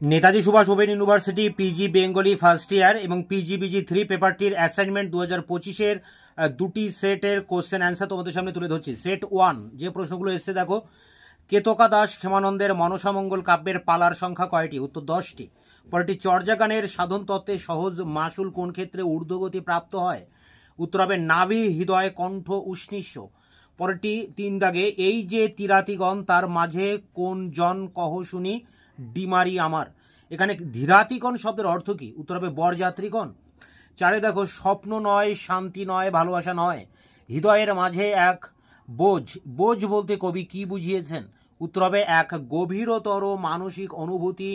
Netaji Subhas open university PG Bengali first year এবং পিজি3 পেপারটির assignment 2025-এর দুটি সেটের কোশ্চেন অ্যান্সার তোমাদের সামনে তুলে ধরছি। সেট 1 যে প্রশ্নগুলো এসছে দেখো, কেতকা দাস ক্ষেমানন্দের মনসামঙ্গল কাব্যের পালার সংখ্যা কয়টি? উত্তর 10টি। পরেরটি চর্যাগানের সাধন তত্ত্বে সহজ মাসুল কোন ক্ষেত্রে ঊর্ধ্বগতি প্রাপ্ত হয়? উত্তর হবে নাভি হৃদয় কণ্ঠ উষ্ণিস্য। পরেরটি 3 দাগে, এই যে তিরাতিগণ তার মাঝে কোন জন কহ শুনি ডিমারি আমার। এখানে ধীরাতিগণ শব্দের অর্থ কি? উত্তর হবে বরযাত্রীগণ। 4 দেখো, স্বপ্ন নয় শান্তি নয় ভালোবাসা নয়, হৃদয়ের মাঝে এক বোঝ। বোঝ বলতে কবি কি বুঝিয়েছেন? উত্তর হবে এক গভীরতর মানসিক অনুভূতি,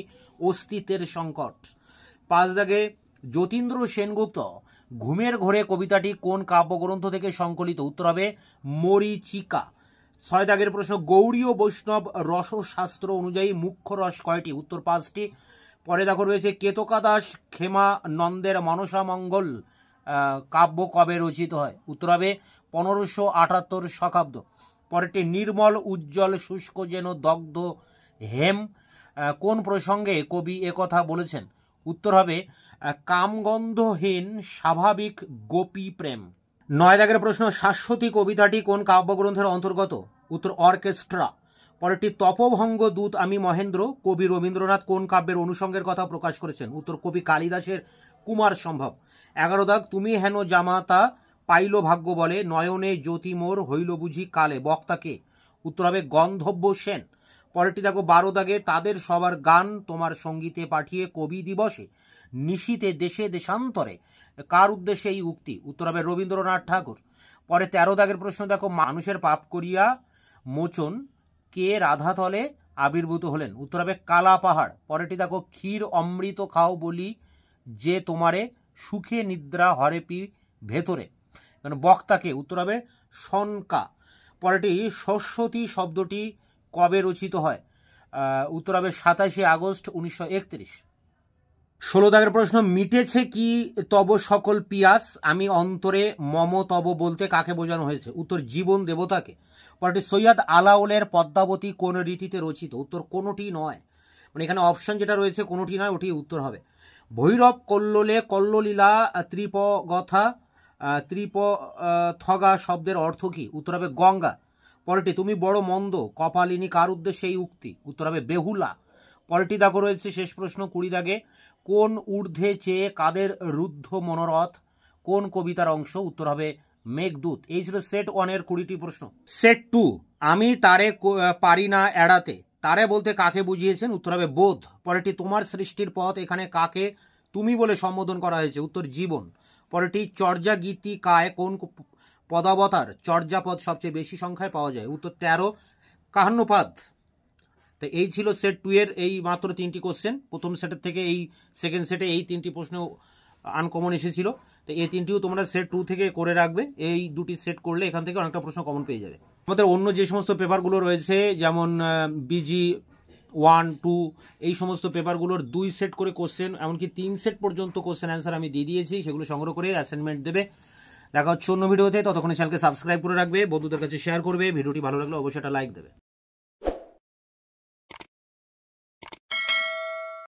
অস্তিত্বের সংকট। 5 দাগে, যতীন্দ্র সেনগুপ্ত ঘুমের ঘোরে কবিতাটি কোন কাব্যগ্রন্থ থেকে সংকলিত? উত্তর হবে মরীচিকা। 6 দাগের প্রশ্ন, গৌড়ীয় বৈষ্ণব রসশাস্ত্র অনুযায়ী মুখ্য রস কয়টি? উত্তর 5টি। পরে দেখো রয়েছে কেতকা দাস ক্ষেমানন্দের মনসামঙ্গল কাব্য কবে রচিত হয়? উত্তর হবে 1578 শকাব্দ। পরেরটি নির্মল উজ্জ্বল শুষ্ক যেন দগ্ধ হেম কোন প্রসঙ্গে কবি একথা বলেছেন? উত্তর হবে কামগন্ধহীন স্বাভাবিক গোপী প্রেম। 9 দাগের প্রশ্ন, শাশ্বতী কবিতাটি কোন কাব্যগ্রন্থের অন্তর্গত? উত্তর অর্কেস্ট্রা। পরেরটি তপভঙ্গ দূত আমি মহেন্দ্র কবি রবীন্দ্রনাথ কোন কাব্যের অনুষঙ্গের কথা প্রকাশ করেছেন? উত্তর কবি কালিদাসের কুমার সম্ভব। 11 দাগ, তুমি হেন জামাতা পাইল ভাগ্য বলে নয়নে জ্যোতি মোর হইল বুঝি কালে, বক্তাকে? উত্তর হবে গন্ধর্ব সেন। পরেরটি দেখো 12 দাগে, তাদের সবার গান তোমার সঙ্গীতে পাঠিয়ে কবি দিবসে নিশীতে দেশে দেশান্তরে কার উদ্দেশ্যে এই উক্তি? উত্তর হবে রবীন্দ্রনাথ ঠাকুর। পরে 13 দাগের প্রশ্ন দেখো, মানুষের পাপ করিয়া মোচন কে রাধাতলে আবির্ভূত হলেন? উত্তর হবে কালা পাহাড়। পরেরটি দেখো, ক্ষীর অমৃত খাও বলি যে তোমারে সুখে নিদ্রা হরেপি ভেতরে, বক্তাকে? উত্তর হবে শনকা। পরেরটি সরস্বতী শব্দটি কবে রচিত হয়? উত্তর হবে 27 আগস্ট 1931। 16 দাগের প্রশ্ন, মিটেছে কি তব সকল পিয়াস আমি অন্তরে মম তব বলতে কাকে বোঝানো হয়েছে? উত্তর জীবন দেবতাকে। পরেরটি সৈয়দ আলাওলের পদ্মাবতী কোন রীতিতে রচিত? উত্তর কোনোটি নয়, মানে এখানে অপশন যেটা রয়েছে কোনোটি নয়, ওটি উত্তর হবে। ভৈরব কল্লোলে কল্লোলীলা ত্রিপগথা ত্রিপথগা শব্দের অর্থ কি? উত্তর হবে গঙ্গা। পরেরটি তুমি বড় মন্দ কপালিনী কার উদ্দেশ্যে এই উক্তি? উত্তর হবে বেহুলা। পরেরটি দেখো রয়েছে শেষ প্রশ্ন 20 দাগে, কোন ঊর্ধ্বে চেয়ে কাদের রুদ্ধ মনোরথ কোন কবিতার অংশ? উত্তর হবে মেঘদূত। এই ছিল সেট 1-এর 20টি প্রশ্ন। সেট 2, আমি তারে পারি না এড়াতে, তারে বলতে কাকে বুঝিয়েছেন? উত্তর হবে বোধ। পরেরটি তোমার সৃষ্টির পথ, এখানে কাকে তুমি বলে সম্বোধন করা হয়েছে? উত্তর জীবন। পরেরটি চর্যা গীতিকায় কোন পদাবতার চর্যাপদ সবচেয়ে বেশি সংখ্যায় পাওয়া যায়? উত্তর 13 কাহান্নপাদ। তো এই ছিল সেট 2-এর এই মাত্র 3টি কোশ্চেন। প্রথম সেটের থেকে এই সেকেন্ড সেটে এই 3টি প্রশ্ন আনকমন এসেছিল, তো এই 3টিও তোমরা সেট 2 থেকে করে রাখবে। এই দুটি সেট করলে এখান থেকে অনেকটা প্রশ্ন কমন পেয়ে যাবে। আমাদের অন্য যে সমস্ত পেপারগুলো রয়েছে যেমন বিজি 1, 2 এই সমস্ত পেপারগুলোর 2 সেট করে কোশ্চেন, এমনকি 3 সেট পর্যন্ত কোশ্চেন অ্যান্সার আমি দিয়ে দিয়েছি, সেগুলো সংগ্রহ করে অ্যাসাইনমেন্ট দেবে। দেখা হচ্ছে অন্য ভিডিওতে, ততক্ষণে চ্যানেলকে সাবস্ক্রাইব করে রাখবে, বন্ধুদের কাছে শেয়ার করবে, ভিডিওটি ভালো লাগলে অবশ্যই একটা লাইক দেবে।